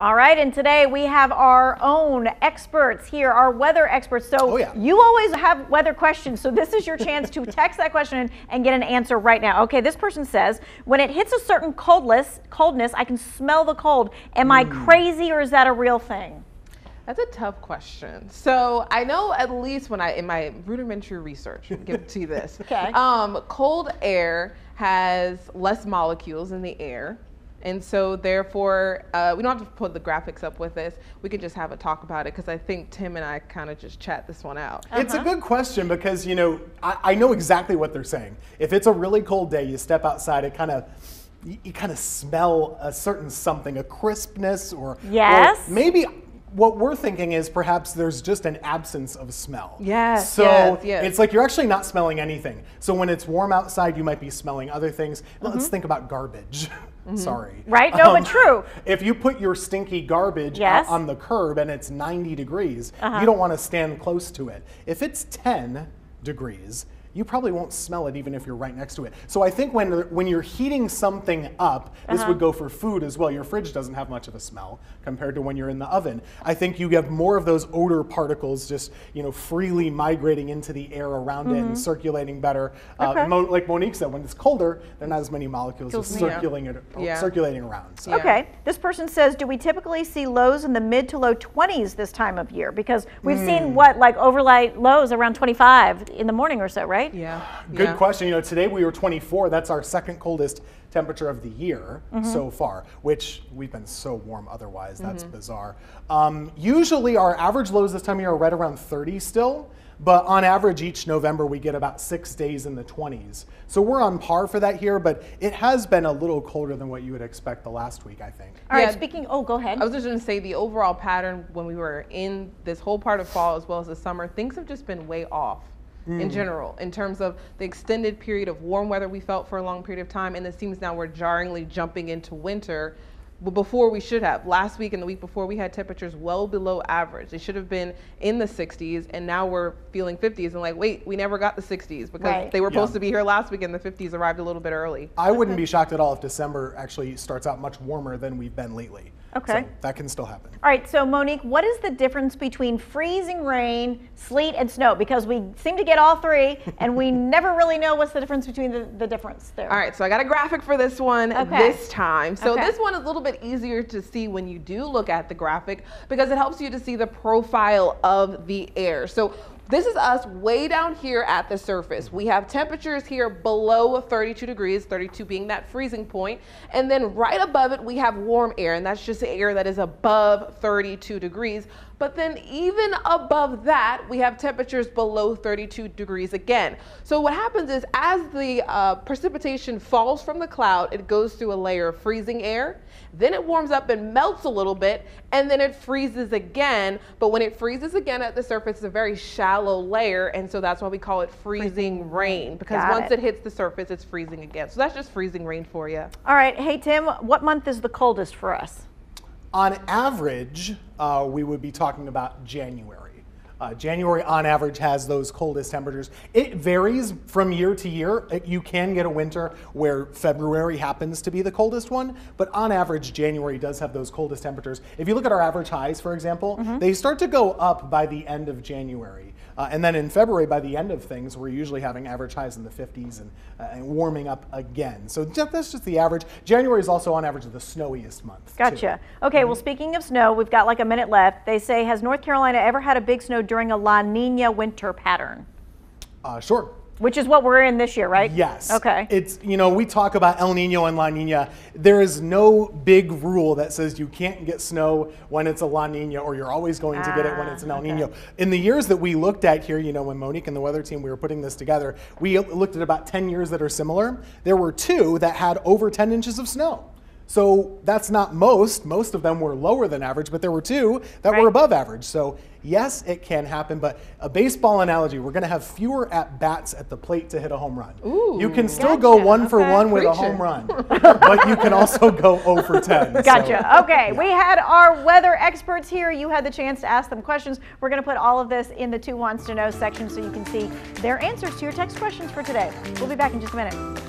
All right, and today we have our own experts here, our weather experts. So you always have weather questions, so this is your chance to text that question and get an answer right now. Okay, this person says, when it hits a certain coldness, I can smell the cold. Am I crazy, or is that a real thing? That's a tough question. So I know, at least when in my rudimentary research, I'll give it to you this. Okay. Cold air has less molecules in the air. And so therefore, we don't have to put the graphics up with this. We can just have a talk about it, because I think Tim and I kind of just chat this one out. It's a good question, because, you know, I know exactly what they're saying. If it's a really cold day, you step outside, it you kind of smell a certain something, a crispness, or maybe what we're thinking is perhaps there's just an absence of smell. Yes. So it's like you're actually not smelling anything. So when it's warm outside, you might be smelling other things. Let's think about garbage. Sorry. Right? No, but true. If you put your stinky garbage out on the curb and it's 90 degrees, you don't want to stand close to it. If it's 10 degrees, you probably won't smell it even if you're right next to it. So I think when you're heating something up, this would go for food as well. Your fridge doesn't have much of a smell compared to when you're in the oven. I think you have more of those odor particles just, you know, freely migrating into the air around it and circulating better. Like Monique said, when it's colder, there are not as many molecules just circulating around. So. Okay, this person says, do we typically see lows in the mid to low 20s this time of year? Because we've seen like overnight lows around 25 in the morning or so, right? Yeah. Good question. You know, today we were 24. That's our second coldest temperature of the year so far, which we've been so warm otherwise. That's bizarre. Usually our average lows this time of year are right around 30 still, but on average each November we get about 6 days in the 20s. So we're on par for that here, but it has been a little colder than what you would expect the last week, I think. All right, speaking, go ahead. I was just going to say, the overall pattern when we were in this whole part of fall as well as the summer, things have just been way off. In general, in terms of the extended period of warm weather we felt for a long period of time, and it seems now we're jarringly jumping into winter before we should have. Last week and the week before, we had temperatures well below average. They should have been in the 60s, and now we're feeling 50s, and like, wait, we never got the 60s because they were supposed to be here last week, and the 50s arrived a little bit early. I wouldn't be shocked at all if December actually starts out much warmer than we've been lately. Okay. So that can still happen. All right, so Monique, what is the difference between freezing rain, sleet, and snow? Because we seem to get all three, and we never really know what's the difference between the difference there. All right, so I got a graphic for this one this time. So this one is a little bit easier to see when you do look at the graphic, because it helps you to see the profile of the air. So this is us way down here at the surface. We have temperatures here below 32 degrees, 32 being that freezing point. And then right above it, we have warm air, and that's just the air that is above 32 degrees. But then even above that, we have temperatures below 32 degrees again. So what happens is, as the precipitation falls from the cloud, it goes through a layer of freezing air. Then it warms up and melts a little bit, and then it freezes again. But when it freezes again at the surface, it's a very shallow layer, and so that's why we call it freezing rain, because once it hits the surface, it's freezing again. So that's just freezing rain for you. All right, hey Tim, what month is the coldest for us? On average, we would be talking about January. January on average has those coldest temperatures. It varies from year to year. You can get a winter where February happens to be the coldest one, but on average, January does have those coldest temperatures. If you look at our average highs, for example, they start to go up by the end of January. And then in February, by the end of things, we're usually having average highs in the 50s and warming up again. So that's just the average. January is also on average the snowiest month. Gotcha. Okay, well, speaking of snow, we've got like a minute left. They say, has North Carolina ever had a big snow during a La Nina winter pattern? Sure. Which is what we're in this year, right? Yes. Okay. It's, you know, we talk about El Nino and La Nina. There is no big rule that says you can't get snow when it's a La Nina, or you're always going to get it when it's an El Nino. In the years that we looked at here, you know, when Monique and the weather team, we were putting this together, we looked at about 10 years that are similar. There were 2 that had over 10 inches of snow. So that's not most. Most of them were lower than average, but there were 2 that were above average. So yes, it can happen, but a baseball analogy, we're going to have fewer at-bats at the plate to hit a home run. Ooh, you can still go 1 for 1 with a home run, but you can also go 0 for 10. Gotcha. So, okay, we had our weather experts here. You had the chance to ask them questions. We're going to put all of this in the 2 Wants to Know section so you can see their answers to your text questions for today. We'll be back in just a minute.